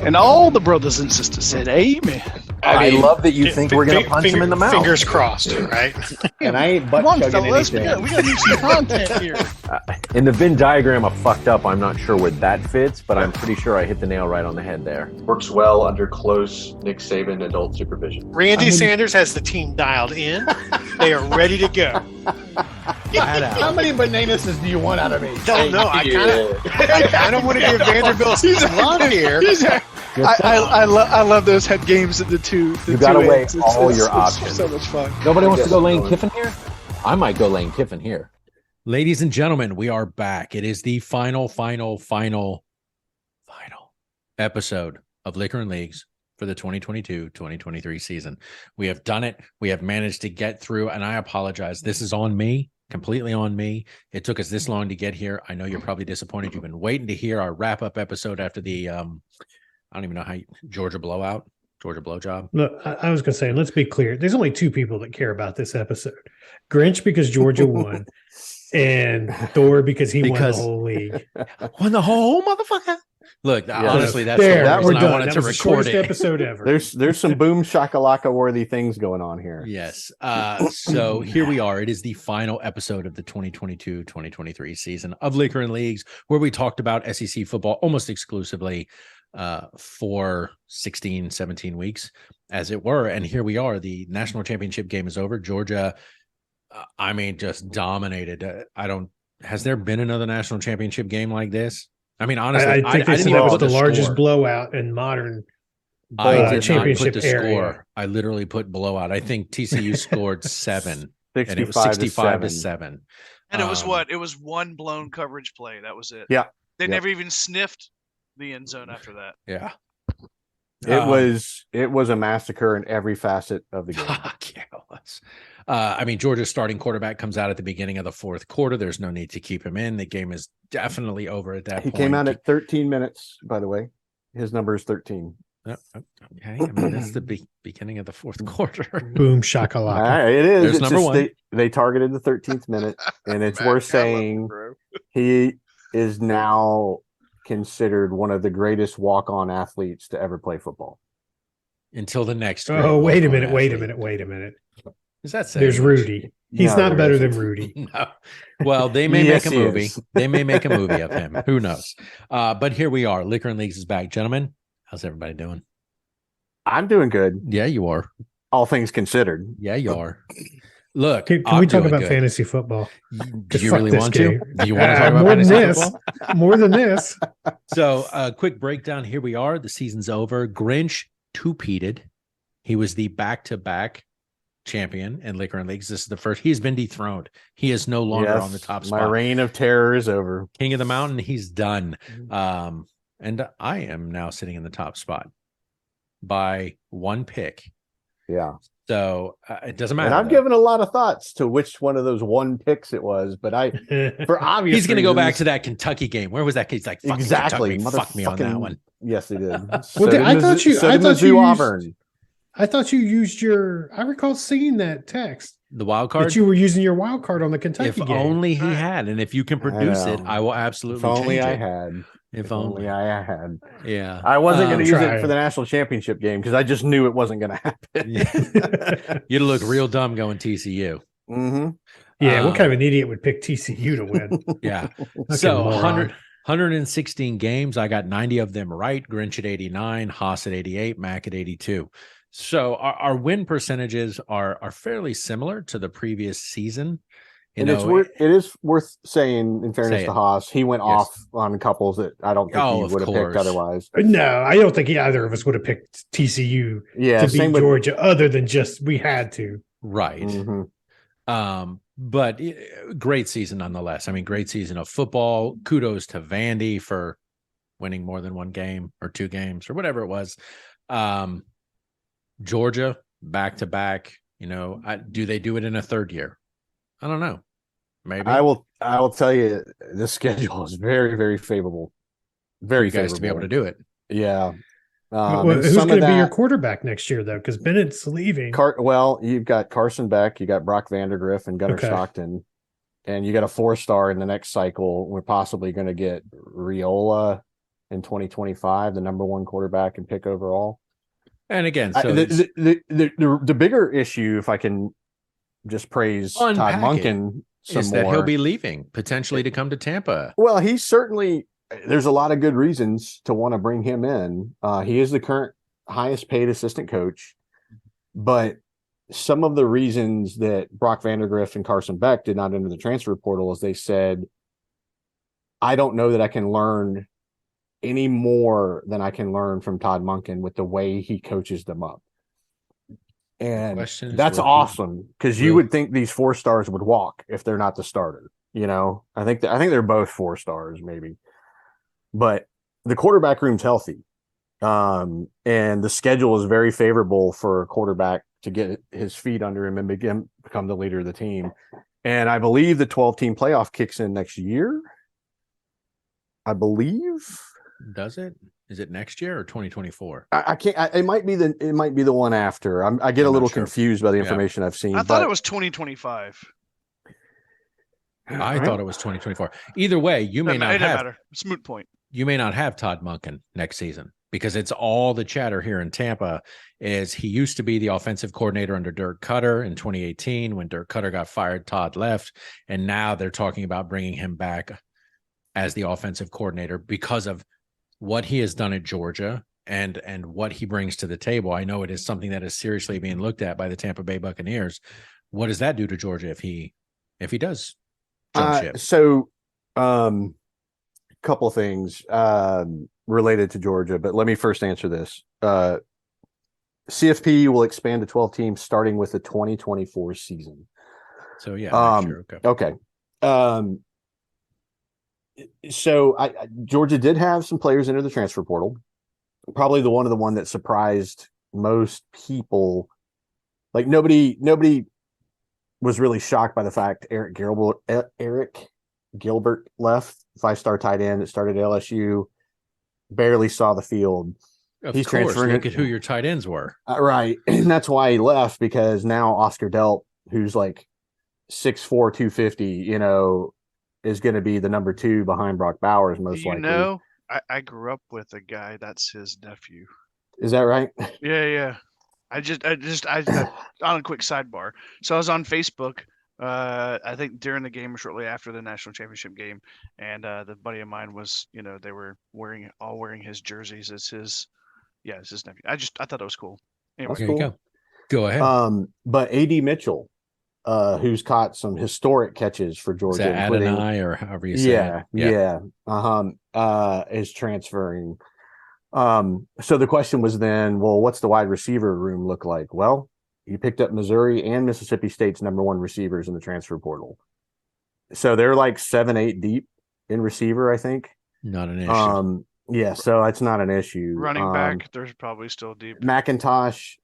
And all the brothers and sisters said, "Amen." I love that you think we're going to punch him in the mouth. Fingers crossed, right? And I ain't butt chugging anything. We got to do some content here. In the Venn diagram of fucked up, I'm not sure where that fits, but I'm pretty sure I hit the nail right on the head there. Works well under close Nick Saban adult supervision. Randy Sanders has the team dialed in. They are ready to go. How many bananas do you want out of me? Don't know. I kind of want to give Vanderbilt some love here. I love those head games at the two. You got to weigh all your options. It's so much fun. Nobody wants to go Lane Kiffin here? I might go Lane Kiffin here. Ladies and gentlemen, we are back. It is the final episode of Liquor and Leagues for the 2022-2023 season. We have done it. We have managed to get through, and I apologize. This is on me, completely on me. It took us this long to get here. I know you're probably disappointed. You've been waiting to hear our wrap-up episode after the, I don't even know how, Georgia blowjob. Look, I was going to say, let's be clear. There's only two people that care about this episode. Grinch because Georgia won, and Thor because he won the whole league. Won the whole motherfucker. Look, honestly, that's there, the reason I wanted that to was record the it. Episode ever. There's some boom shakalaka worthy things going on here. Yes. So here we are. It is the final episode of the 2022-2023 season of Liquor and Leagues, where we talked about SEC football almost exclusively for 16, 17 weeks, as it were. And here we are. The national championship game is over. Georgia, just dominated. Has there been another national championship game like this? I mean, honestly, I think I this didn't even was put the the largest score. blowout in modern I did championship not put the area. score. I literally put blowout. I think TCU scored 7, 65 and it was 65 to 7. And it was what? It was one blown coverage play. That was it. Yeah. They never even sniffed the end zone after that. Yeah. It was a massacre in every facet of the game. Georgia's starting quarterback comes out at the beginning of the fourth quarter. There's no need to keep him in. The game is definitely over at that point. He came out at 13 minutes, by the way. His number is 13. Okay. That's the beginning of the fourth quarter. Boom shakalaka. It is. There's It's number just one. They targeted the 13th minute, and it's worth saying he is now considered one of the greatest walk-on athletes to ever play football. Until the next. Oh, wait a minute. Is that There's Rudy. He's not better than Rudy. No. Well, they may Yes, make a he movie. is. They may make a movie of him. Who knows? But here we are. Liquor and Leagues is back. Gentlemen, how's everybody doing? I'm doing good, Yeah, you are. all things considered. Yeah, you are. Look, Can I'm we talk doing about good. fantasy football? Do you Fuck really this want game. to? Do you want to talk about more than fantasy this? football? More than this. So, quick breakdown. Here we are. The season's over. Grinch two-peated. He was the back-to-back champion in Liquor and Leagues. This is the first. He's been dethroned. He is no longer on the top spot. My reign of terror is over. King of the Mountain. He's done. And I am now sitting in the top spot by one pick. Yeah. So it doesn't matter. And I've given a lot of thoughts to which one of those one picks it was, but for obvious He's going to go back reasons- to that Kentucky game. Where was that kid? He's like, fucking exactly. Kentucky, fuck me on that one. Yes, he did. I thought you used- Auburn. I thought you used I recall seeing that text. The wild card? That you were using your wild card on the Kentucky If game. only he had. And if you can produce it, know. I will absolutely If only change I it. had. If only. I had. Yeah. I wasn't going to use try it for the national championship game because I just knew it wasn't going to happen. You'd look real dumb going TCU. Mm-hmm. Yeah, what kind of an idiot would pick TCU to win? Yeah. Fucking So moron. 116 games. I got 90 of them right. Grinch at 89, Haas at 88, Mac at 82. So our win percentages are fairly similar to the previous season. And it is worth saying, in fairness Say to it. Haas, he went Yes. off on couples that I don't think he of would have course. picked otherwise. No, I don't think either of us would have picked TCU Yeah, to same beat with Georgia, other than just we had to. Right. Mhm. But great season nonetheless. I mean, great season of football. Kudos to Vandy for winning more than one game or two games or whatever it was. Georgia back to back. Do they do it in a third year? I don't know. Maybe I will tell you, the schedule is very, very favorable. Very you guys favorable to be able to do it. Yeah. Well, and who's some going of to be your that- quarterback next year, though? Because Bennett's leaving. You've got Carson Beck, you got Brock Vandergriff and Gunnar Okay. Stockton, and you got a 4-star in the next cycle. We're possibly going to get Riola in 2025, the number one quarterback and pick overall. And again, so The bigger issue, if I can just praise Todd Monken some is more, that he'll be leaving potentially to come to Tampa. Well, he's certainly, there's a lot of good reasons to want to bring him in. He is the current highest paid assistant coach, but some of the reasons that Brock Vandergrift and Carson Beck did not enter the transfer portal is they said, I don't know that I can learn any more than I can learn from Todd Monken with the way he coaches them up. And that's awesome, because you would think these 4 stars would walk if they're not the starter. You know, I think they're both 4 stars maybe, but the quarterback room's healthy. And the schedule is very favorable for a quarterback to get his feet under him and become the leader of the team. And I believe the 12-team playoff kicks in next year. I believe. Does it? Is it next year or 2024? I can't. It might be the one after. I get a little confused by the information I've seen. I thought it was 2025. I thought it was 2024. Either way, you may not have. Matter. It's a moot point. You may not have Todd Monken next season, because it's all the chatter here in Tampa is he used to be the offensive coordinator under Dirk Cutter in 2018. When Dirk Cutter got fired, Todd left, and now they're talking about bringing him back as the offensive coordinator because of what he has done at Georgia and what he brings to the table. I know it is something that is seriously being looked at by the Tampa Bay Buccaneers. What does that do to Georgia if he does jump ship? So, couple of things related to Georgia, but let me first answer this. CFP will expand to 12 teams starting with the 2024 season. So yeah, sure. Okay. So Georgia did have some players enter the transfer portal. Probably the one that surprised most people. Like nobody was really shocked by the fact Eric Gilbert left, 5-star tight end that started at LSU, barely saw the field. He's transferring. Look at who your tight ends were. Right. And that's why he left, because now Oscar Delp, who's like 6'4", 250, is going to be the number 2 behind Brock Bowers, most likely. I grew up with a guy that's his nephew. Is that right? Yeah. I on a quick sidebar. So I was on Facebook, I think during the game or shortly after the national championship game, and the buddy of mine was, they were wearing his jerseys. It's his nephew. I thought it was cool. Anyway, That's cool. Go ahead. But AD Mitchell, who's caught some historic catches for Georgia, is that Adonai or however you say it? Is transferring. So the question was then, well, what's the wide receiver room look like? Well, you picked up Missouri and Mississippi State's number 1 receivers in the transfer portal. So they're like 7-8 deep in receiver, I think. Not an issue. Yeah, so it's not an issue. Running back, there's probably still deep. McIntosh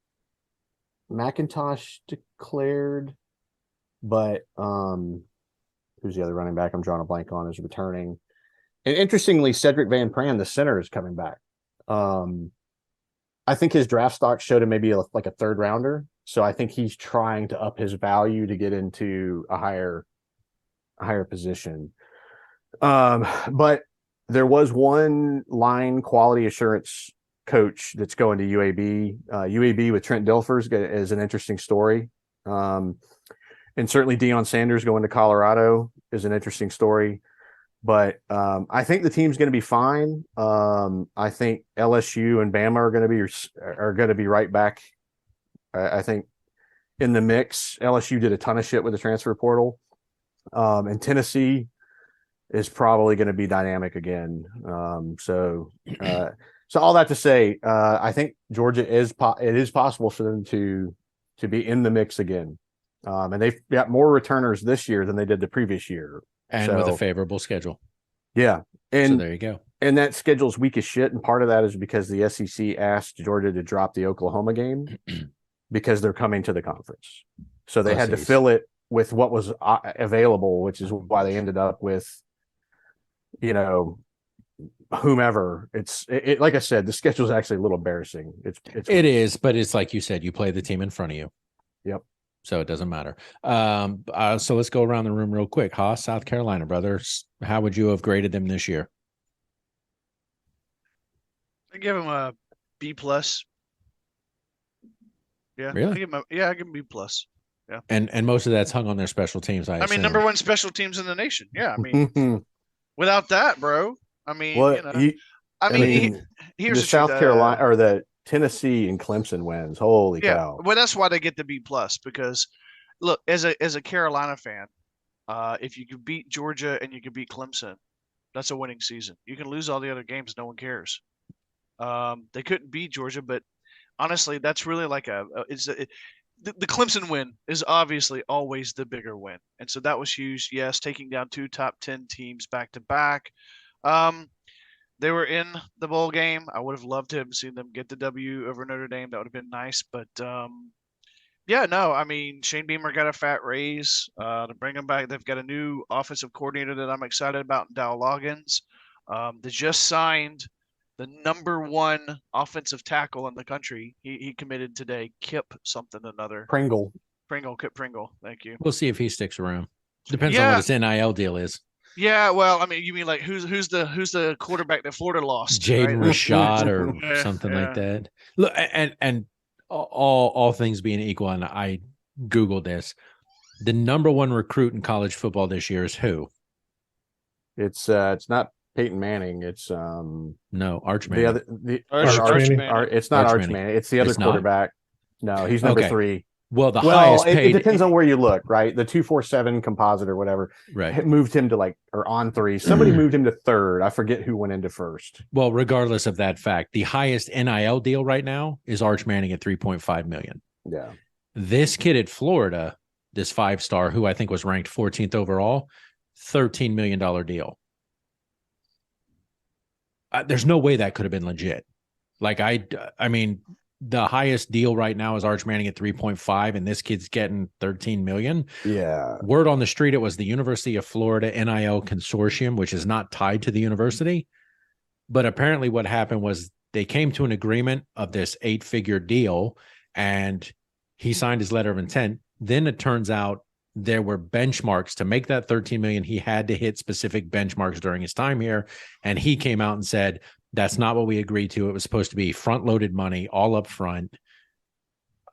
declared, but who's the other running back I'm drawing a blank on is returning. And interestingly, Cedric Van Pran, the center, is coming back. I think his draft stock showed him maybe like a 3rd rounder. So I think he's trying to up his value to get into a higher position. But there was one line quality assurance coach that's going to UAB. UAB with Trent Dilfers is an interesting story. And certainly Deion Sanders going to Colorado is an interesting story. But I think the team's going to be fine. I think LSU and Bama are going to be right back. I think in the mix. LSU did a ton of shit with the transfer portal, and Tennessee is probably going to be dynamic again. So all that to say, I think Georgia it is possible for them to be in the mix again. And they've got more returners this year than they did the previous year. And with a favorable schedule. Yeah. And so there you go. And that schedule's weak as shit. And part of that is because the SEC asked Georgia to drop the Oklahoma game because they're coming to the conference. So they had to fill it with what was available, which is why they ended up with, whomever. It like I said, the schedule is actually a little embarrassing. It is, but it's like you said, you play the team in front of you. Yep. So it doesn't matter. So let's go around the room real quick. Haas, South Carolina, brothers. How would you have graded them this year? I give him a B plus. Yeah, Really? I give him B plus. Yeah, and most of that's hung on their special teams. I mean, assume. number one special teams in the nation. Yeah, I mean, without that, bro. I mean, well, you know, I mean, here's the the South truth, Carolina or the Tennessee and Clemson wins. Holy yeah, cow! well, that's why they get the B plus because, look, as a Carolina fan, if you can beat Georgia and you can beat Clemson, that's a winning season. You can lose all the other games, no one cares. They couldn't beat Georgia, but honestly, that's really like the Clemson win is obviously always the bigger win, and so that was huge. Yes, taking down 2 top 10 teams back to back. They were in the bowl game. I would have loved to have seen them get the W over Notre Dame. That would have been nice, but yeah, no, I mean, Shane Beamer got a fat raise to bring him back. They've got a new offensive coordinator that I'm excited about, Dow Loggins. They just signed the number 1 offensive tackle in the country. He committed today, Kip something another. Kip Pringle. Thank you. We'll see if he sticks around. Depends on what his NIL deal is. Yeah, well, I mean, you mean like who's the quarterback that Florida lost? Jaden right? Rashad or something like that. Look, and all things being equal, and I Googled this, the number 1 recruit in college football this year is who? It's not Peyton Manning. It's no, Arch Manning. Arch Manning. It's not Arch Arch Manning. It's the other quarterback. No, he's number 3. Well, highest paid. It depends on where you look, right? The 247 composite or whatever, right, moved him to on 3. Somebody moved him to 3rd. I forget who went into 1st. Well, regardless of that fact, the highest NIL deal right now is Arch Manning at $3.5 million. Yeah. This kid at Florida, this 5-star, who I think was ranked 14th overall, $13 million deal. There's no way that could have been legit. Like I mean, the highest deal right now is Arch Manning at 3.5, and this kid's getting 13 million. Yeah. Word on the street, it was the University of Florida NIL consortium, which is not tied to the university. But apparently what happened was they came to an agreement of this 8-figure deal, and he signed his letter of intent. Then it turns out there were benchmarks to make that 13 million. He had to hit specific benchmarks during his time here. And he came out and said, that's not what we agreed to. It was supposed to be front-loaded money, all up front.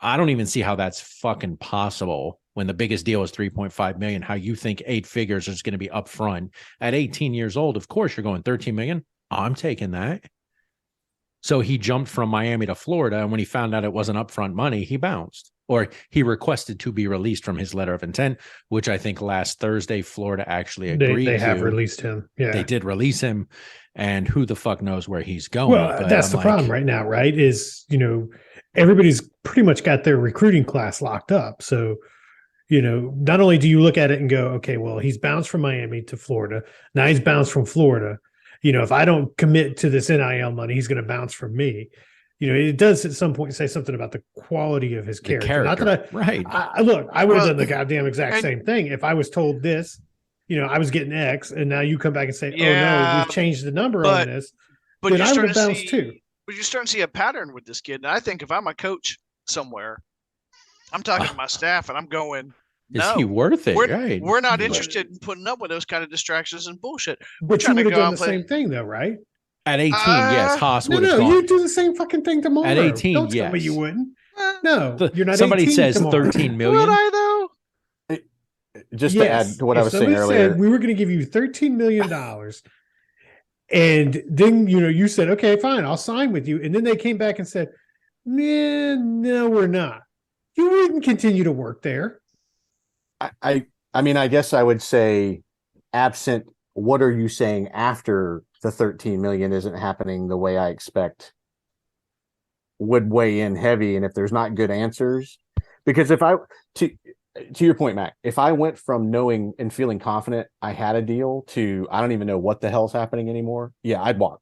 I don't even see how that's fucking possible when the biggest deal is 3.5 million. How you think 8 figures is going to be up front at 18 years old? Of course, you're going 13 million. I'm taking that. So he jumped from Miami to Florida, and when he found out it wasn't upfront money, he bounced, or he requested to be released from his letter of intent, which I think last Thursday Florida actually agreed. They have released him. Yeah, they did release him. And who the fuck knows where he's going? Well, that's the problem right now, right? Is, everybody's pretty much got their recruiting class locked up. So, not only do you look at it and go, okay, well, he's bounced from Miami to Florida. Now he's bounced from Florida. If I don't commit to this NIL money, he's going to bounce from me. It does at some point say something about the quality of his character. Not that I would have done the goddamn exact same thing if I was told this. I was getting X, and now you come back and say, "Oh no, we've changed the number on this." But then you're I would starting have to bounced too. But you're starting to see a pattern with this kid. And I think if I'm a coach somewhere, I'm talking to my staff, and I'm going, "No, is he worth it? We're not interested in putting up with those kind of distractions and bullshit." But you would have done the same thing, though, right? At 18, yes, Haas would have gone. No, you do the same fucking thing tomorrow. At 18, Don't yes. tell me you wouldn't. No, you're not. Somebody 18 says tomorrow. 13 million. Would I though? Just to add to what I was saying earlier, we were going to give you $13 million, and then you said, "Okay, fine, I'll sign with you." And then they came back and said, "No, we're not." You wouldn't continue to work there. I mean, I guess I would say, absent what are you saying after the 13 million isn't happening the way I expect, would weigh in heavy. And if there's not good answers, because if I to your point, Mac, if I went from knowing and feeling confident I had a deal to I don't even know what the hell's happening anymore, yeah, I'd walk.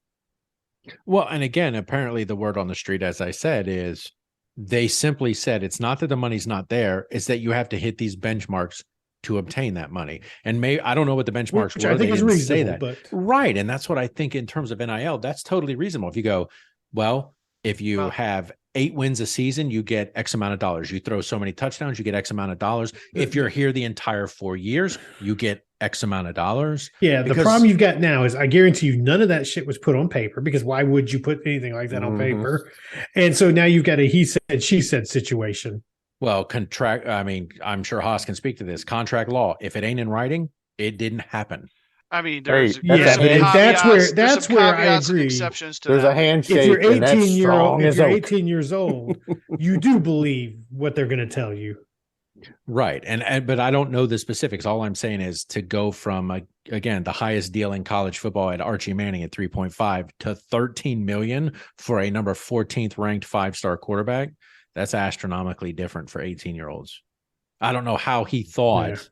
Well, and again, apparently the word on the street, as I said, is they simply said it's not that the money's not there, it's that you have to hit these benchmarks to obtain that money. And I don't know what the benchmarks Which were. I think they is didn't reasonable, say that. but Right. And that's what I think in terms of NIL, that's totally reasonable. If you go, well, if you have 8 wins a season, you get X amount of dollars. You throw so many touchdowns, you get X amount of dollars. If you're here the entire 4 years, you get X amount of dollars. Yeah, the Because- problem you've got now is I guarantee you none of that shit was put on paper, because why would you put anything like that on paper? And so now you've got a he said, she said situation. Well, contract. I mean, I'm sure Haas can speak to this. Contract law. If it ain't in writing, it didn't happen. I mean, there's, Hey, there's some and that's where- caveats- there's that's some where I caveats and agree. exceptions to There's that. a handshake. If you're and that's 18 year old, strong if as you're oak. 18 years old, you do believe what they're going to tell you. Right. And but I don't know the specifics. All I'm saying is to go from again, the highest deal in college football at Archie Manning at 3.5 to 13 million for a number 14th ranked 5-star quarterback. That's astronomically different for 18-year-olds. I don't know how he thought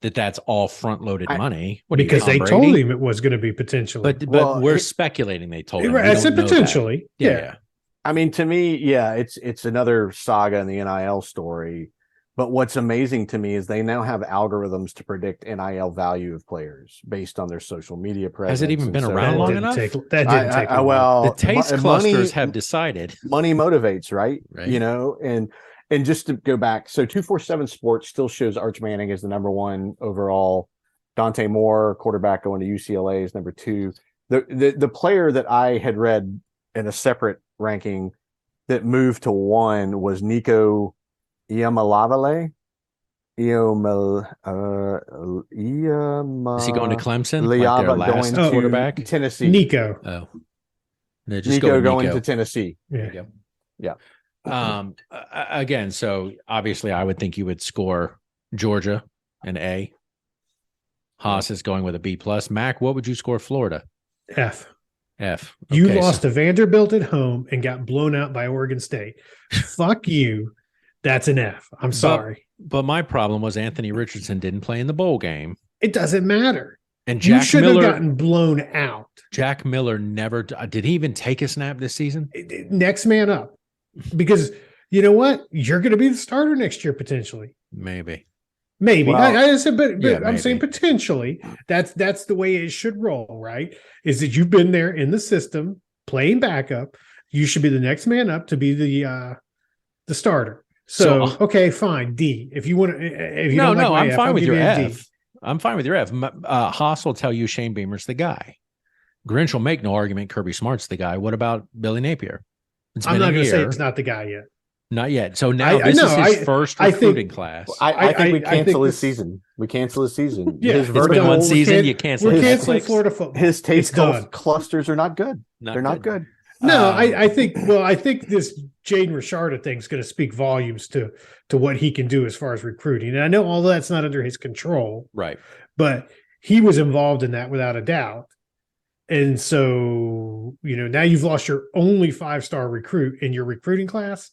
that that's all front loaded money. What are you, Because Tom they Brady? told him it was going to be potentially. But Well, we're speculating they told him. We I said don't know that. potentially. Yeah. I mean, to me, yeah, it's another saga in the NIL story. But what's amazing to me is they now have algorithms to predict NIL value of players based on their social media presence. Has it even and been so around That long didn't enough? take. That didn't take. long. well, The taste money- clusters have decided. money motivates, right? Right. You know, and just to go back, so 247 Sports still shows Arch Manning as the number 1 overall. Dante Moore, quarterback going to UCLA, is number 2. The player that I had read in a separate ranking that moved to 1 was Nico Iamaleava. Is he going to Clemson? Like their last going to quarterback? Tennessee. Nico. Oh, no, just Nico go with going Nico. to Tennessee. Yeah. Again, so obviously I would think you would score Georgia an A. Haas is going with a B plus. Mac, what would you score Florida? F. F. You Okay, lost to Vanderbilt at home and got blown out by Oregon State. Fuck you. That's an F. I'm sorry. But my problem was Anthony Richardson didn't play in the bowl game. It doesn't matter. And You Jack shouldn't Miller have gotten blown out. Jack Miller never did he even take a snap this season? Next man up. Because you know what? You're going to be the starter next year potentially. Maybe. Maybe. Well, I said, but yeah, I'm maybe. saying potentially. That's the way it should roll, right? Is that you've been there in the system playing backup. You should be the next man up to be the starter. So okay, fine. D. If you want to, if you No, don't like my I'm F, fine I'll with give your you a D. F. I'm fine with your F. Haas will tell you Shane Beamer's the guy. Grinch will make no argument Kirby Smart's the guy. What about Billy Napier? It's I'm been not a going to say year. it's not the guy yet. Not yet. So now I this know, is his first I think- recruiting class. I think we I think cancel his this- season. We cancel his season. Yeah, his it's It's been one We're season. can- You cancel We're his canceling Netflix. Florida football. his taste It's done. clusters are not good. They're not good. No, Um, I think. Well, I think this Jaden Rashada thing is going to speak volumes to what he can do as far as recruiting. And I know all that's not under his control, Right. but he was involved in that without a doubt. And so, now you've lost your only 5-star recruit in your recruiting class.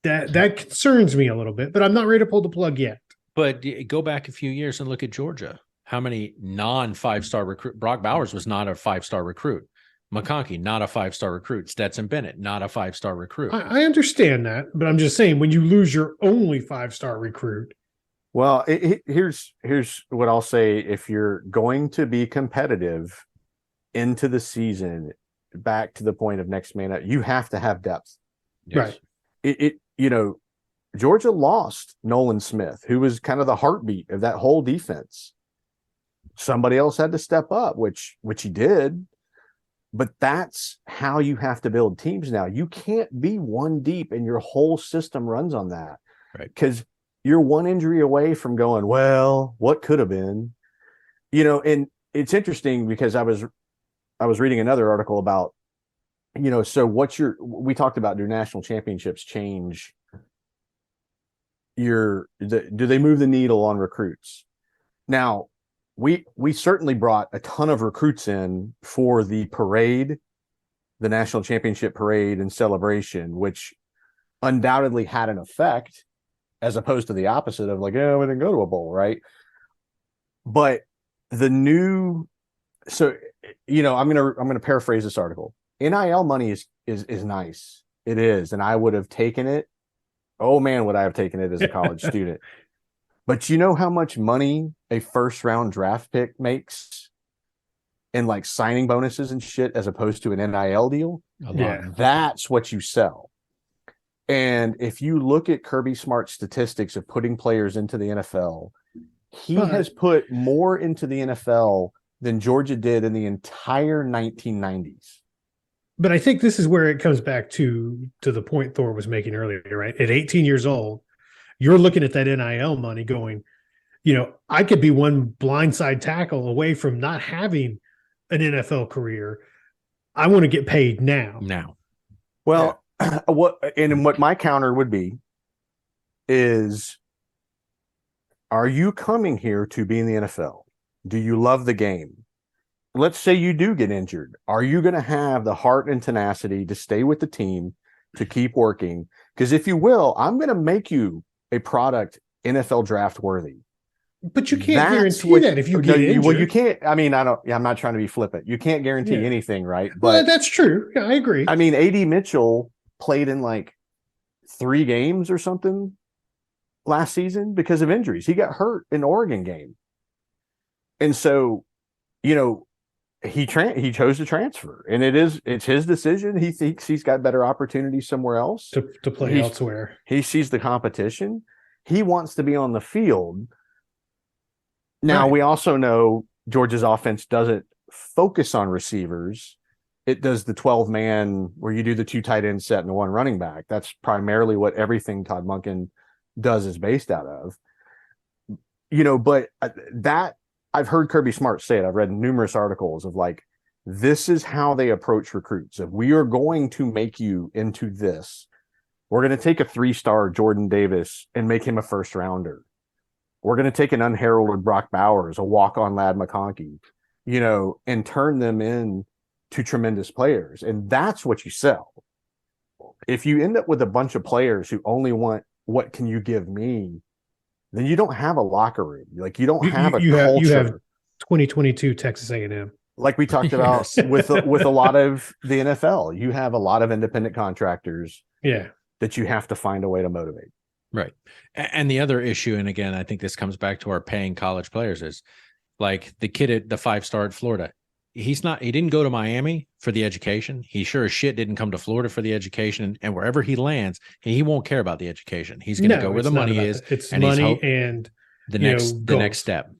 That concerns me a little bit, but I'm not ready to pull the plug yet. But go back a few years and look at Georgia. How many non-5-star recruit? Brock Bowers was not a 5-star recruit. McConkey, not a 5-star recruit. Stetson Bennett, not a 5-star recruit. I understand that, but I'm just saying when you lose your only 5-star recruit, Well, here's what I'll say. If you're going to be competitive into the season, back to the point of next man up, you have to have depth. Yes. Right. Georgia lost Nolan Smith, who was kind of the heartbeat of that whole defense. Somebody else had to step up, which he did. But that's how you have to build teams now. You can't be one deep and your whole system runs on that. Right. Because you're one injury away from going, well, what could have been? And it's interesting because I was reading another article about, so we talked about, do national championships change do they move the needle on recruits? Now, we certainly brought a ton of recruits in for the parade, the national championship parade and celebration, which undoubtedly had an effect, as opposed to the opposite of like, we didn't go to a bowl, right? But I'm gonna paraphrase this article. NIL money is nice. It is, and I would have taken it. Oh man, would I have taken it as a college student? But you know how much money a first-round draft pick makes in like signing bonuses and shit, as opposed to an NIL deal? A lot. Yeah. That's what you sell. And if you look at Kirby Smart's statistics of putting players into the NFL, He has put more into the NFL than Georgia did in the entire 1990s. But I think this is where it comes back to the point Thor was making earlier, right? At 18 years old, you're looking at that NIL money going, I could be one blindside tackle away from not having an NFL career. I want to get paid now. Well, what my counter would be is, are you coming here to be in the NFL? Do you love the game? Let's say you do get injured. Are you going to have the heart and tenacity to stay with the team, to keep working? Because if you will, I'm going to make you a product NFL draft worthy. But you can't guarantee that if you get injured. Well, you can't. I mean, I'm not trying to be flippant. You can't guarantee anything, right? But well, that's true. Yeah, I agree. I mean, AD Mitchell played in like 3 games or something last season because of injuries. He got hurt in the Oregon game. And so, he chose to transfer, and it's his decision. He thinks he's got better opportunities somewhere else to play elsewhere. He sees the competition. He wants to be on the field. Now, we also know Georgia's offense doesn't focus on receivers. It does the 12-man where you do the 2 tight end set and the 1 running back. That's primarily what everything Todd Monken does is based out of. But that I've heard Kirby Smart say it. I've read numerous articles of like, this is how they approach recruits. If we are going to make you into this, we're going to take a 3-star Jordan Davis and make him a 1st rounder. We're going to take an unheralded Brock Bowers, a walk-on Lad McConkey, and turn them in to tremendous players. And that's what you sell. If you end up with a bunch of players who only want, what can you give me? Then you don't have a locker room. Like you don't have a culture. You have 2022 Texas A&M. Like we talked about with a lot of the NFL, you have a lot of independent contractors. That you have to find a way to motivate. Right. And the other issue, and again, I think this comes back to our paying college players, is like the kid at the 5-star at Florida. He didn't go to Miami for the education. He sure as shit didn't come to Florida for the education. And wherever he lands, he won't care about the education. He's going to go where the money is. It's money and the next step.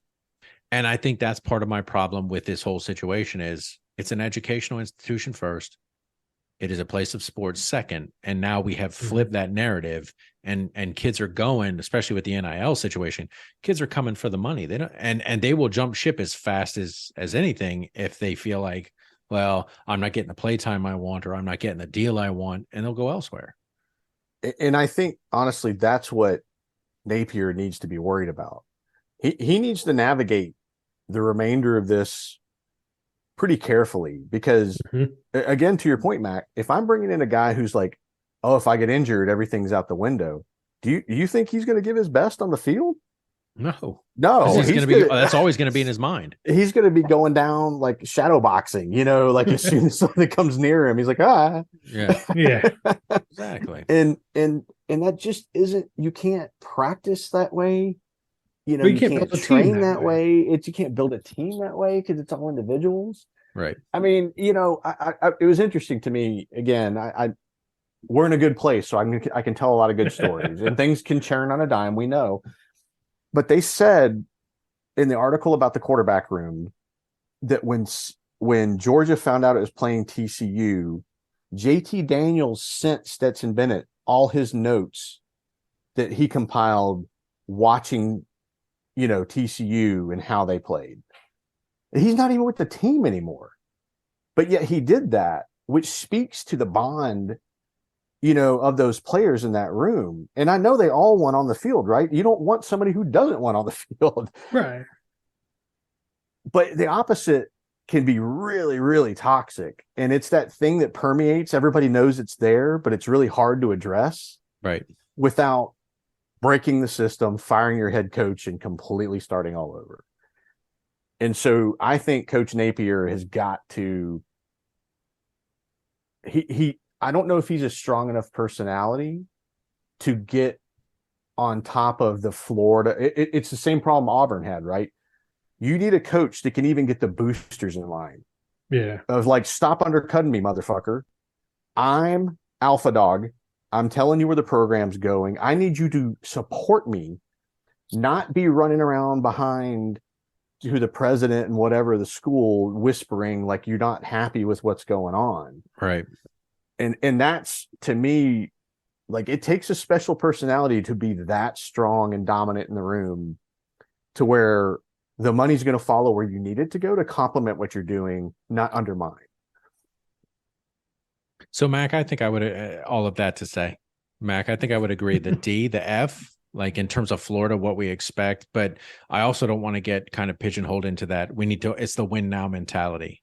And I think that's part of my problem with this whole situation is it's an educational institution first. It is a place of sports second. And now we have flipped that narrative and kids are going, especially with the NIL situation, kids are coming for the money. They don't, and they will jump ship as fast as anything if they feel like, well, I'm not getting the playtime I want, or I'm not getting the deal I want, and they'll go elsewhere. And I think honestly, that's what Napier needs to be worried about. He needs to navigate the remainder of this pretty carefully because again, to your point, Mac, if I'm bringing in a guy who's like, oh, if I get injured, everything's out the window. Do you think he's going to give his best on the field? No. That's always going to be in his mind. He's going to be going down like shadow boxing, like as soon as something comes near him, he's like, yeah, exactly. And that just isn't, you can't practice that way. You can't train that way. You can't build a team that way because it's all individuals. Right. I mean, it was interesting to me. Again, we're in a good place, so I can tell a lot of good stories, and things can churn on a dime. We know, but they said in the article about the quarterback room that when Georgia found out it was playing TCU, JT Daniels sent Stetson Bennett all his notes that he compiled watching TCU and how they played. He's not even with the team anymore, but yet he did that, which speaks to the bond, of those players in that room. And I know they all want on the field, right? You don't want somebody who doesn't want on the field. Right. But the opposite can be really, really toxic. And it's that thing that permeates. Everybody knows it's there, but it's really hard to address. Right. Without breaking the system, firing your head coach, and completely starting all over. And so I think Coach Napier has got to, I don't know if he's a strong enough personality to get on top of the Florida. It's the same problem Auburn had, right? You need a coach that can even get the boosters in line. Yeah. Of like, stop undercutting me, motherfucker. I'm alpha dog. I'm telling you where the program's going. I need you to support me not be running around behind who the president and whatever the school whispering like you're not happy with what's going on. Right. And that's, to me, like, it takes a special personality to be that strong and dominant in the room to where the money's going to follow where you need it to go to complement what you're doing, not undermine. So Mac, I think I would all of that to say, Mac, I think I would agree. The D, the F, like in terms of Florida, what we expect, but I also don't want to get kind of pigeonholed into that. We need to, it's the win now mentality.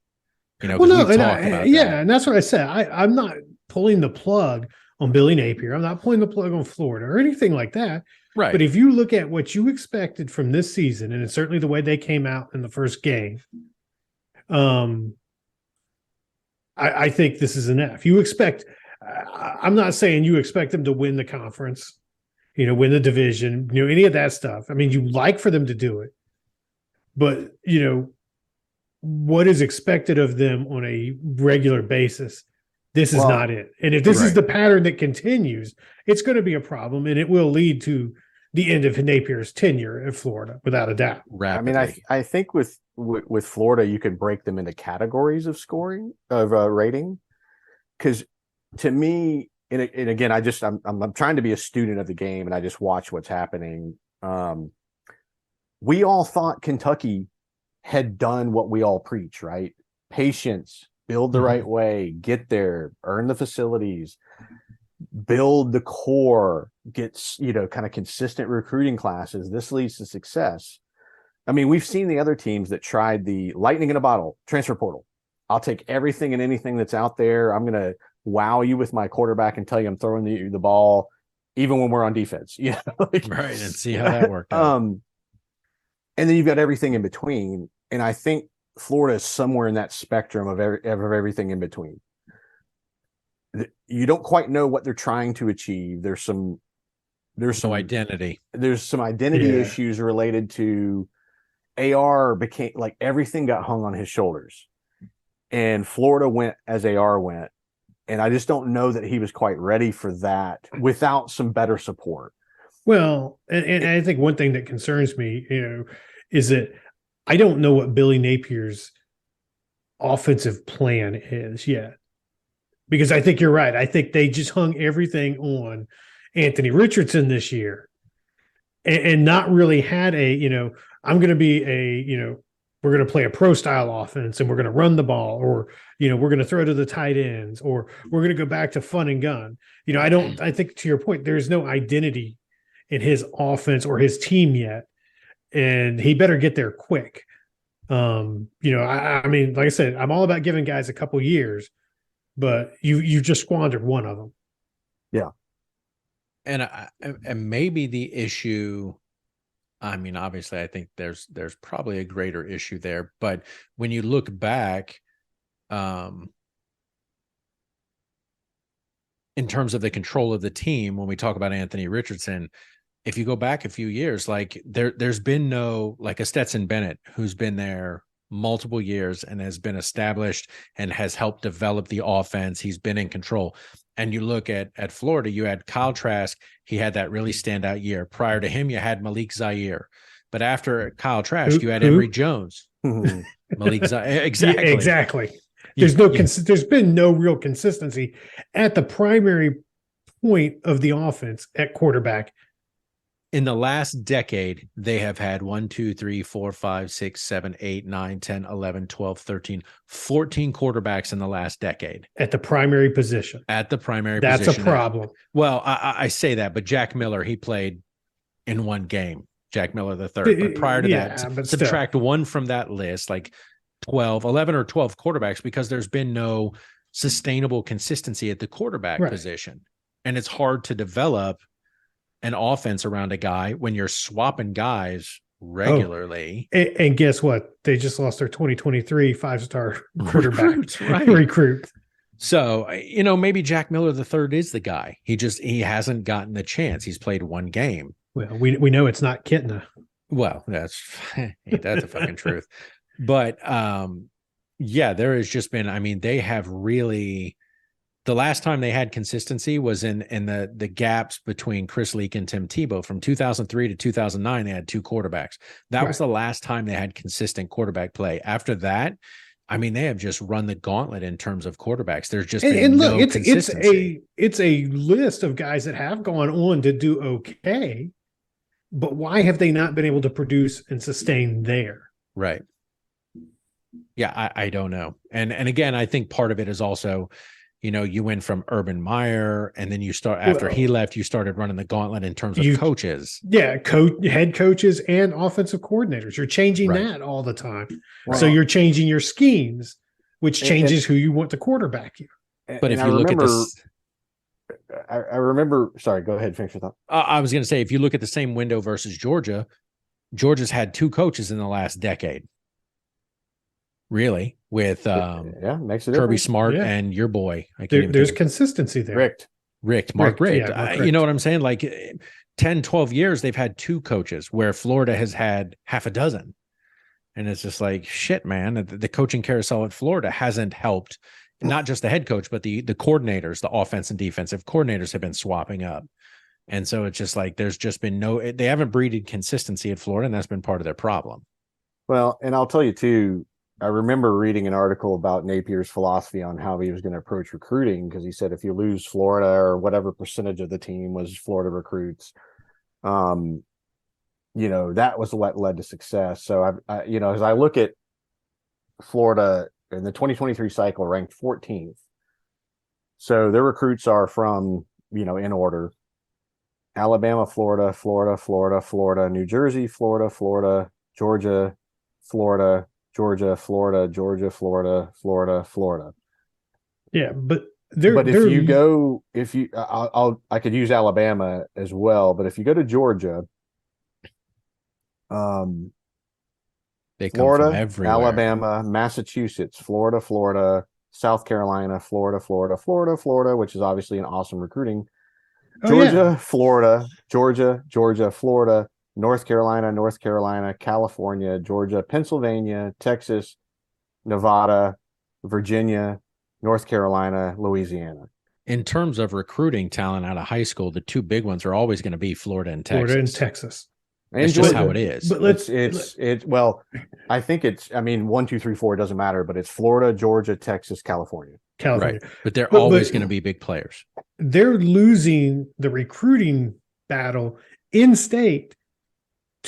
You know, well, no, we've and talked about yeah, that. and that's what I said. I'm not pulling the plug on Billy Napier. I'm not pulling the plug on Florida or anything like that. Right. But if you look at what you expected from this season, and it's certainly the way they came out in the first game, I think this is an F. You expect, I'm not saying you expect them to win the conference, win the division, any of that stuff. I mean, you like for them to do it, but, what is expected of them on a regular basis, this is not it. And if this is the pattern that continues, it's going to be a problem, and it will lead to the end of Napier's tenure in Florida, without a doubt. Rapidly. I mean, I think with Florida, you can break them into categories of scoring, of rating, because to me, and again, I'm trying to be a student of the game, and I just watch what's happening. We all thought Kentucky had done what we all preach, right? Patience, build the right way, get there, earn the facilities, build the core, get, kind of consistent recruiting classes. This leads to success. I mean, we've seen the other teams that tried the lightning in a bottle, transfer portal. I'll take everything and anything that's out there. I'm going to wow you with my quarterback and tell you I'm throwing the ball, even when we're on defense. Right, and see how that worked out. And then you've got everything in between. And I think Florida is somewhere in that spectrum of everything in between. You don't quite know what they're trying to achieve. There's some identity. There's some identity issues related to AR became like everything got hung on his shoulders, and Florida went as AR went. And I just don't know that he was quite ready for that without some better support. Well, and I think one thing that concerns me, is that I don't know what Billy Napier's offensive plan is yet. Because I think you're right. I think they just hung everything on Anthony Richardson this year and not really had I'm going to be we're going to play a pro style offense and we're going to run the ball, or, we're going to throw to the tight ends, or we're going to go back to fun and gun. I think, to your point, there's no identity in his offense or his team yet. And he better get there quick. I mean, like I said, I'm all about giving guys a couple years, but you just squandered one of them. Yeah. And maybe the issue, I mean, obviously I think there's probably a greater issue there, but when you look back, in terms of the control of the team, when we talk about Anthony Richardson, if you go back a few years, like there's been no, like a Stetson Bennett who's been there multiple years and has been established and has helped develop the offense. He's been in control. And you look at Florida, you had Kyle Trask. He had that really standout year. Prior to him, you had Malik Zaire. But after Kyle Trask, you had Emory Jones. Malik Zaire. Exactly. Yeah, exactly. There's been no real consistency at the primary point of the offense at quarterback. In the last decade, they have had 1, 2, 3, 4, 5, 6, 7, 8, 9, 10, 11, 12, 13, 14 quarterbacks in the last decade. At the primary position. At the primary position. That's a problem. Well, I say that, but Jack Miller, he played in one game. Jack Miller the third. But prior to that, subtract one from that list, like 11 or 12 quarterbacks, because there's been no sustainable consistency at the quarterback position. And it's hard to develop an offense around a guy when you're swapping guys regularly. And guess what? They just lost their 2023 5-star quarterback recruit. So, maybe Jack Miller the third is the guy. He hasn't gotten the chance. He's played one game. Well, we know it's not Kitna. Well, that's the fucking truth. But there has just been, they have really The last time they had consistency was in the gaps between Chris Leak and Tim Tebow. From 2003 to 2009, they had two quarterbacks. That was the last time they had consistent quarterback play. After that, I mean, they have just run the gauntlet in terms of quarterbacks. There's just been no consistency. It's a list of guys that have gone on to do okay, but why have they not been able to produce and sustain there? Right. Yeah, I don't know. And again, I think part of it is also, you know, you went from Urban Meyer, and then after he left, you started running the gauntlet in terms of coaches. Yeah, head coaches and offensive coordinators. You're changing that all the time. Wow. So you're changing your schemes, which changes who you want to quarterback you. But if you look at this, I remember. Sorry, go ahead. Finish your thought. I was going to say, if you look at the same window versus Georgia, Georgia's had two coaches in the last decade. Really, with makes a Kirby difference. Smart and your boy. There's consistency there. Mark Richt. Yeah, You know what I'm saying? Like 10, 12 years, they've had two coaches, where Florida has had half a dozen. And it's just like, shit, man. The coaching carousel at Florida hasn't helped, not just the head coach, but the coordinators, the offense and defensive coordinators have been swapping up. And so it's just like, there's just been they haven't breeded consistency at Florida, and that's been part of their problem. Well, and I'll tell you too, I remember reading an article about Napier's philosophy on how he was going to approach recruiting, because he said if you lose Florida, or whatever percentage of the team was Florida recruits, you know, that was what led to success. So I you know, as I look at Florida in the 2023 cycle, ranked 14th. So their recruits are from, you know, in order: Alabama, Florida, Florida, Florida, Florida, New Jersey, Florida, Florida, Georgia, Florida, Georgia, Florida, Georgia, Florida, Florida, Florida. Yeah, but I could use Alabama as well, but if you go to Georgia, They come Florida, from everywhere. Alabama, Massachusetts, Florida, South Carolina, Florida, which is obviously an awesome recruiting. Georgia, Florida, Georgia, Florida, North Carolina, California, Georgia, Pennsylvania, Texas, Nevada, Virginia, North Carolina, Louisiana. In terms of recruiting talent out of high school, the two big ones are always going to be Florida and Texas. It's just how it is. But I think it's, I mean, 1, 2, 3, 4, it doesn't matter, but it's Florida, Georgia, Texas, California. Right. But they're always going to be big players. They're losing the recruiting battle in state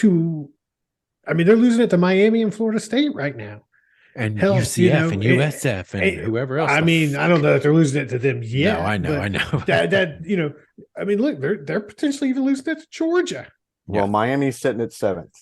they're losing it to Miami and Florida State right now. And UCF and USF and whoever else. I mean, I don't know if they're losing it to them yet. No, I know. that you know, I mean, look, they're potentially even losing it to Georgia. Well, Miami's sitting at 7th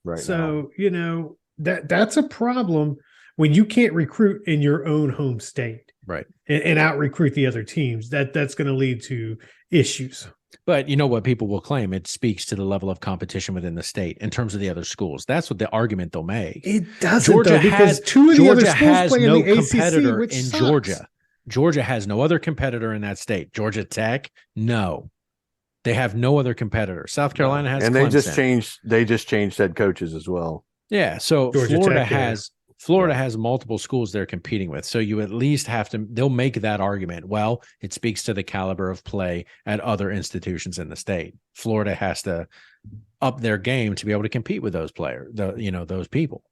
right now. So, you know, that's a problem when you can't recruit in your own home state. Right. And out recruit the other teams. That's going to lead to issues. But you know what people will claim? It speaks to the level of competition within the state in terms of the other schools. That's what the argument they'll make. It doesn't, because two of the other schools play in the competitor ACC, which in sucks. Georgia. Georgia has no other competitor in that state. Georgia Tech, no. They have no other competitor. South Carolina has, and Clemson. They just changed head coaches as well. Yeah, so Georgia Florida Tech, has multiple schools they're competing with. So you at least have to, they'll make that argument. Well, it speaks to the caliber of play at other institutions in the state. Florida has to up their game to be able to compete with those players, those people.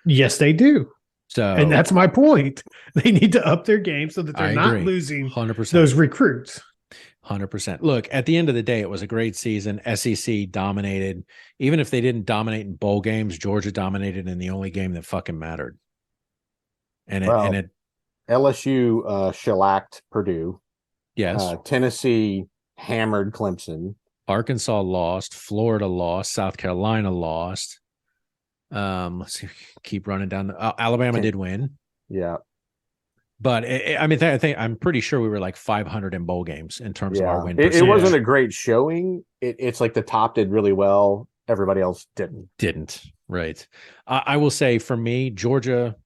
Yes, they do. So, and that's my point. They need to up their game so that they're not losing 100%. Those recruits. 100%. Look, at the end of the day, it was a great season. SEC dominated. Even if they didn't dominate in bowl games, Georgia dominated in the only game that fucking mattered. LSU shellacked Purdue. Yes. Tennessee hammered Clemson. Arkansas lost. Florida lost. South Carolina lost. Let's see, keep running down. Alabama did win. Yeah. But I think I'm pretty sure we were like 500 in bowl games in terms of our win percentage. It wasn't a great showing. It's like the top did really well. Everybody else didn't. Right. I will say for me, Georgia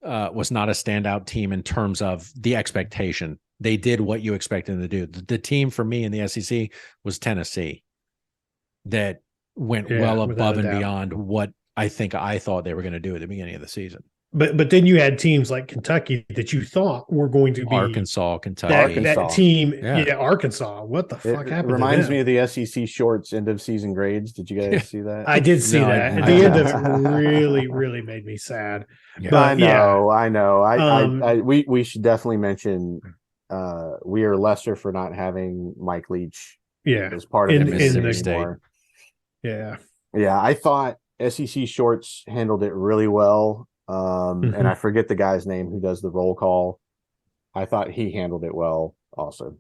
was not a standout team in terms of the expectation. They did what you expected them to do. The team for me in the SEC was Tennessee, that went well above and beyond what I thought they were going to do at the beginning of the season. But then you had teams like Kentucky that you thought were going to be Arkansas, Kentucky. that team. Yeah. Yeah, Arkansas. What the fuck It happened? reminds to me them? of the SEC shorts end of season grades. Did you guys see that? I did see No, I that. didn't. At the end of it really, really made me sad. Yeah. But I know. Um, We should definitely mention we are lesser for not having Mike Leach yeah, as part of In- the in Mississippi the- State. anymore. yeah. Yeah, I thought SEC Shorts handled it really well. And I forget the guy's name who does the roll call. I thought he handled it well also.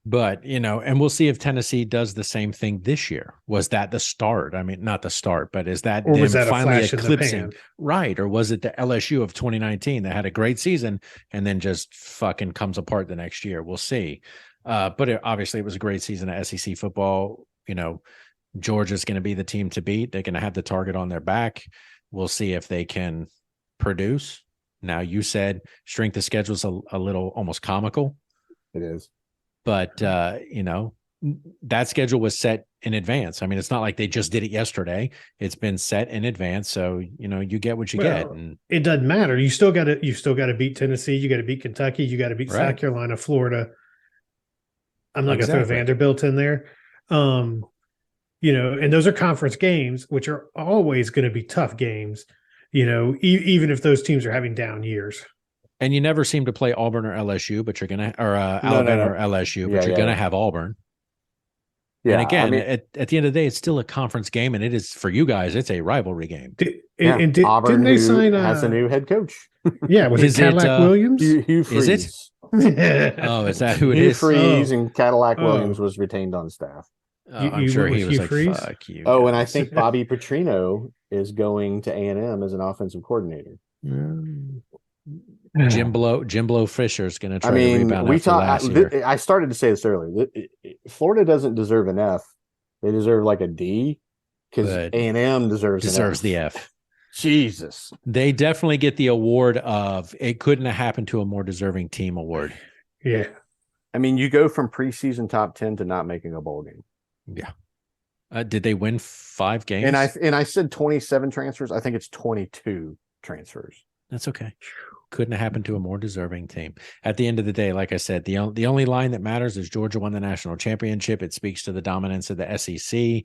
But, and we'll see if Tennessee does the same thing this year. Was that the start? I mean, not the start, but is that Or them was that a finally flash in the eclipsing? pan? Right. Or was it the LSU of 2019 that had a great season and then just fucking comes apart the next year? We'll see. But obviously it was a great season of SEC football. Georgia's going to be the team to beat. They're going to have the target on their back. We'll see if they can produce. Now, you said strength of schedule is a little almost comical. It is. But, that schedule was set in advance. I mean, it's not like they just did it yesterday. It's been set in advance. So, you get what you get. And It doesn't matter. You still got to beat Tennessee. You got to beat Kentucky. You got to beat South Carolina, Florida. I'm not going to throw Vanderbilt in there. And those are conference games, which are always going to be tough games, even if those teams are having down years. And you never seem to play Auburn or LSU, but you're going to, or Alabama or LSU, but you're going to have Auburn. Yeah. And again, at the end of the day, it's still a conference game, and it is, for you guys, it's a rivalry game. Auburn, didn't they sign has a new head coach. Yeah, was it Cadillac Williams? Hugh Freeze. Is it? Oh, is that who it Hugh is? Freeze and Cadillac Williams was retained on staff. I'm sure he was like, Freeze? fuck you. Oh, and I think Bobby Petrino is going to A&M as an offensive coordinator. Jim Blow Fisher is going to try to rebound after last year. I started to say this earlier. Florida doesn't deserve an F. They deserve like a D because A&M deserves the F. Jesus. They definitely get the award of it couldn't have happened to a more deserving team award. Yeah. I mean, you go from preseason top 10 to not making a bowl game. Yeah. Did they win 5 games? And I said 27 transfers. I think it's 22 transfers. That's okay. Couldn't have happened to a more deserving team. At the end of the day, like I said, the only line that matters is Georgia won the national championship. It speaks to the dominance of the SEC.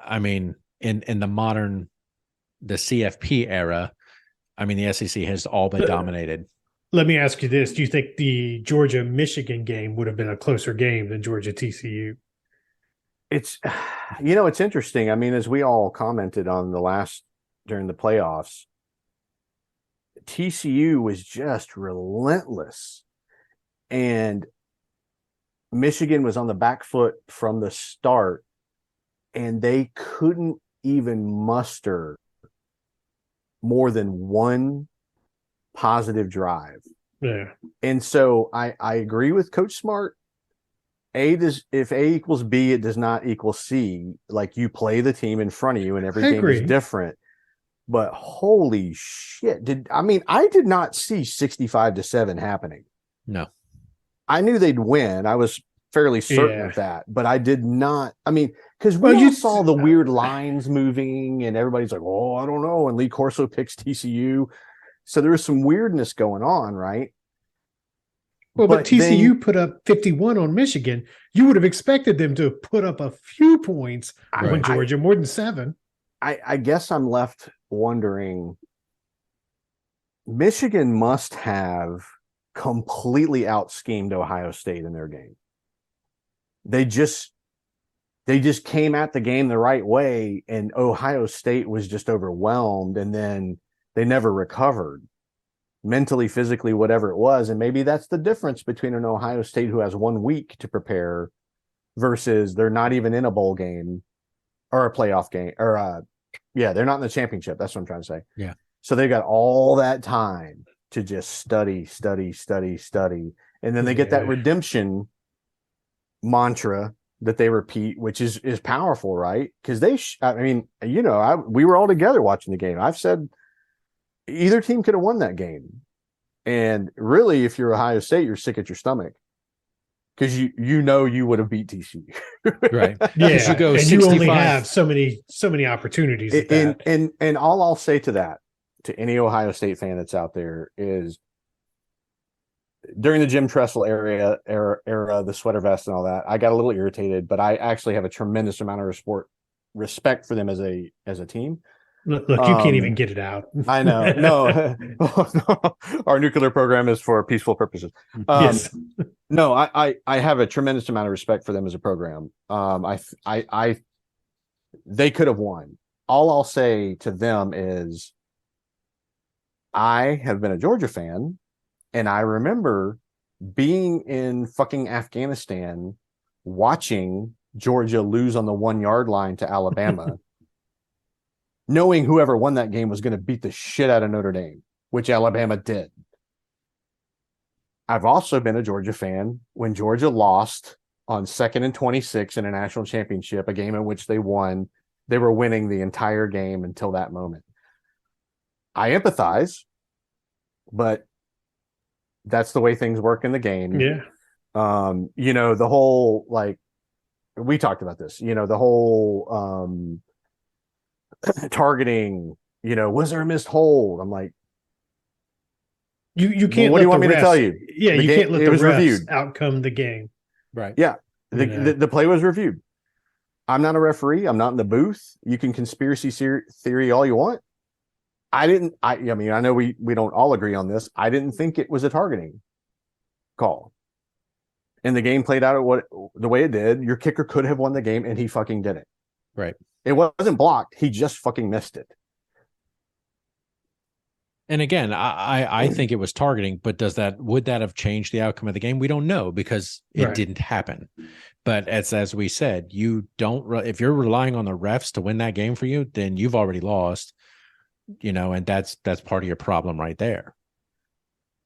I mean, in the CFP era, I mean, the SEC has all but dominated. Let me ask you this. Do you think the Georgia-Michigan game would have been a closer game than Georgia-TCU? It's interesting. I mean, as we all commented on during the playoffs, TCU was just relentless, and Michigan was on the back foot from the start, and they couldn't even muster more than one positive drive. Yeah. And so I agree with Coach Smart. If A equals B, it does not equal C. Like, you play the team in front of you and every game is different. But holy shit. I did not see 65-7 happening. No. I knew they'd win. I was fairly certain of that, but I did not. I mean, because you saw the weird lines moving and everybody's like, oh, I don't know. And Lee Corso picks TCU. So there was some weirdness going on, right? Well, but TCU put up 51 on Michigan. You would have expected them to put up a few points on Georgia, more than 7. I guess I'm left wondering, Michigan must have completely out-schemed Ohio State in their game. They just came at the game the right way, and Ohio State was just overwhelmed, and then they never recovered mentally, physically, whatever it was. And maybe that's the difference between an Ohio State who has 1 week to prepare versus they're not even in a bowl game or a playoff game, or they're not in the championship. That's what I'm trying to say. Yeah. So they got all that time to just study. And then they get that redemption mantra that they repeat, which is powerful, right? Because we were all together watching the game. I've said either team could have won that game. And really, if you're Ohio State, you're sick at your stomach. Because you would have beat TCU. Right. Yeah. You go and 65. you only have so many opportunities at that. And all I'll say to that to any Ohio State fan that's out there is during the Jim Tressel era, the sweater vest and all that, I got a little irritated, but I actually have a tremendous amount of respect for them as a team. Look, you can't even get it out. I know. No, our nuclear program is for peaceful purposes. Yes. No, I have a tremendous amount of respect for them as a program. They could have won. All I'll say to them is I have been a Georgia fan, and I remember being in fucking Afghanistan watching Georgia lose on the 1 yard line to Alabama, knowing whoever won that game was going to beat the shit out of Notre Dame, which Alabama did. I've also been a Georgia fan when Georgia lost on 2nd and 26 in a national championship, a game in which they won. They were winning the entire game until that moment. I empathize, but that's the way things work in the game. Yeah. The whole, like, we talked about this, the whole targeting, was there a missed hold? I'm like, you can't. What do you want me to tell you? Yeah, you can't let the refs reviewed. outcome the game. Right. Yeah. The play was reviewed. I'm not a referee. I'm not in the booth. You can conspiracy theory all you want. I know we don't all agree on this. I didn't think it was a targeting call. And the game played out the way it did. Your kicker could have won the game, and he fucking did it. Right. It wasn't blocked. He just fucking missed it. And again, I think it was targeting, but would that have changed the outcome of the game? We don't know because it didn't happen. But as we said, if you're relying on the refs to win that game for you, then you've already lost, and that's part of your problem right there.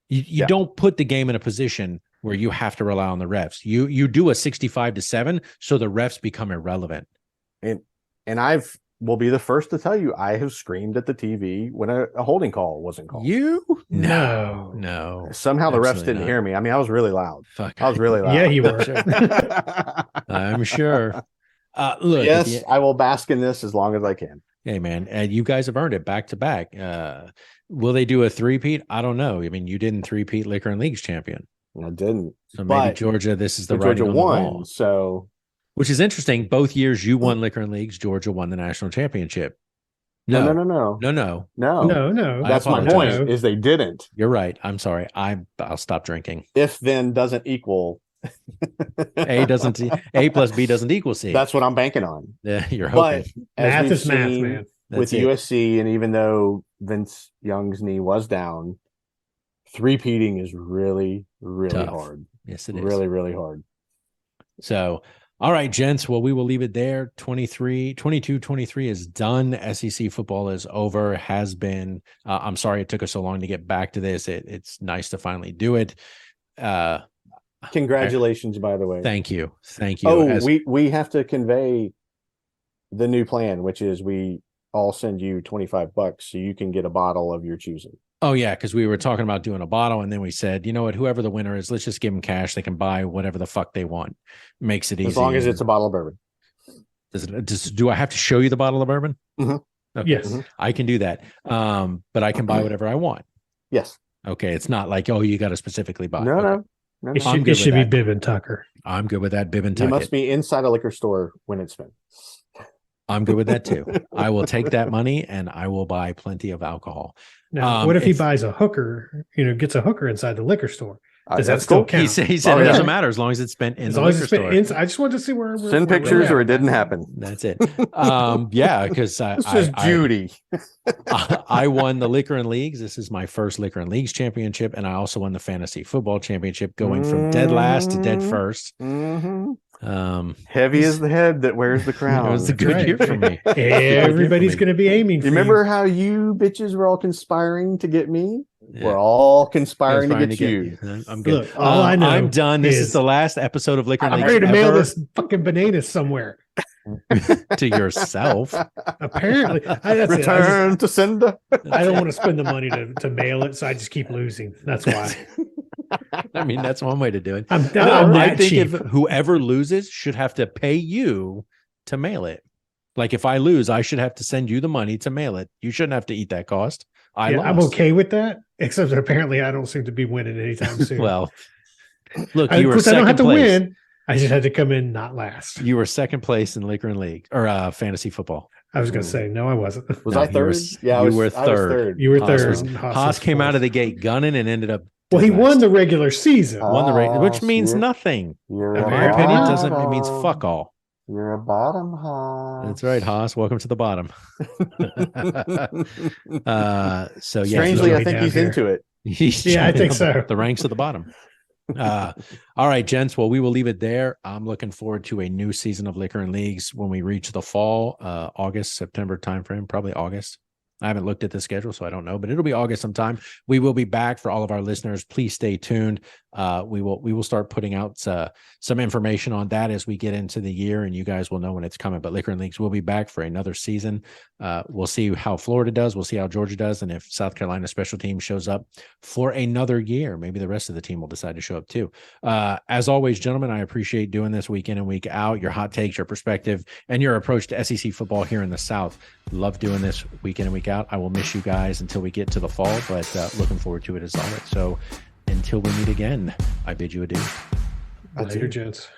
You don't put the game in a position where you have to rely on the refs. You do a 65-7, so the refs become irrelevant. And will be the first to tell you, I have screamed at the TV when a holding call wasn't called. You? No. Somehow the refs didn't hear me. I mean, I was really loud. Fuck. I was really loud. Yeah, you were. I'm sure. Look. Yes, I will bask in this as long as I can. Hey, man, and you guys have earned it back to back. Will they do a three-peat? I don't know. I mean, you didn't three-peat Liquor and Leagues champion. I didn't. So maybe Georgia, this is the writing on the wall. So, which is interesting. Both years you won Liquor and Leagues, Georgia won the national championship. No. That's my point. Is they didn't. You're right. I'm sorry. I'll stop drinking. If then doesn't equal. A plus B doesn't equal C. That's what I'm banking on. Yeah, you're hoping. But math is math, man. With USC, and even though Vince Young's knee was down, three-peating is really, really tough. Hard. Yes, it is. Really, really hard. So, all right, gents. Well, we will leave it there. 22-23 is done. SEC football is over, has been. I'm sorry it took us so long to get back to this. It's nice to finally do it. Congratulations, by the way. Thank you. Oh, we have to convey the new plan, which is we all send you $25 so you can get a bottle of your choosing. Oh, yeah, because we were talking about doing a bottle, and then we said, you know what, whoever the winner is, let's just give them cash. They can buy whatever the fuck they want. Makes it easy. As long as it's a bottle of bourbon. Do I have to show you the bottle of bourbon? Mm-hmm. Okay. Yes. I can do that. But I can buy whatever I want. Yes. Okay, it's not like, you got to specifically buy. No. It should be Bibb and Tucker. I'm good with that. Bibb and You Tucker. must be inside a liquor store when it's spent. I'm good with that too. I will take that money and I will buy plenty of alcohol. Now, what if he buys a hooker, gets a hooker inside the liquor store? Does that still count? He said it doesn't matter as long as it's spent in the liquor store. I just wanted to see where send pictures or it didn't happen. That's it. Because it's just Judy. I won the Liquor and Leagues. This is my first Liquor and Leagues championship, and I also won the fantasy football championship, going from dead last to dead first. Heavy is the head that wears the crown. It was a good year for me. Everybody's going to be aiming for you. Remember how you bitches were all conspiring to get me? Yeah. We're all conspiring to get you. I'm good. Look, all I know I'm done. This is the last episode of Liquor and Leagues. I'm ready to mail this fucking Bananus somewhere. To yourself. Apparently. Return to sender. I don't want to spend the money to mail it, so I just keep losing. That's why. I mean, that's one way to do it. I think if whoever loses should have to pay you to mail it. Like if I lose, I should have to send you the money to mail it. You shouldn't have to eat that cost. I'm lost. okay with that, except that apparently I don't seem to be winning anytime soon. Well, look, Of you were course, I don't second have to place. win. I just had to come in not last. You were second place in Laker and League or fantasy football. I was going to say, no, I wasn't. Was No, I you were third? s- Yeah, you I was, were I was third. You were Haas third. was- and Haas came out of the gate gunning and ended up. Well, he dead won last. the regular season. Won the race, which means you're- nothing. You're In a my opinion, bottom. doesn't it means fuck all. You're a bottom, Haas. That's right, Haas. Welcome to the bottom. So yeah, Strangely, he's I think down he's here. into it. he's Yeah, I joining think so. the ranks of the bottom. All right, gents. Well, we will leave it there. I'm looking forward to a new season of Liquor and Leagues when we reach the fall, August, September timeframe, probably August. I haven't looked at the schedule, so I don't know, but it'll be August sometime. We will be back for all of our listeners. Please stay tuned. We will start putting out some information on that as we get into the year, and you guys will know when it's coming. But Liquor and Leagues will be back for another season. We'll see how Florida does. We'll see how Georgia does, and if South Carolina special team shows up for another year, maybe the rest of the team will decide to show up too. As always, gentlemen, I appreciate doing this week in and week out. Your hot takes, your perspective, and your approach to SEC football here in the South. Love doing this week in and week out. I will miss you guys until we get to the fall, but looking forward to it as always. So until we meet again, I bid you adieu. Later, gents.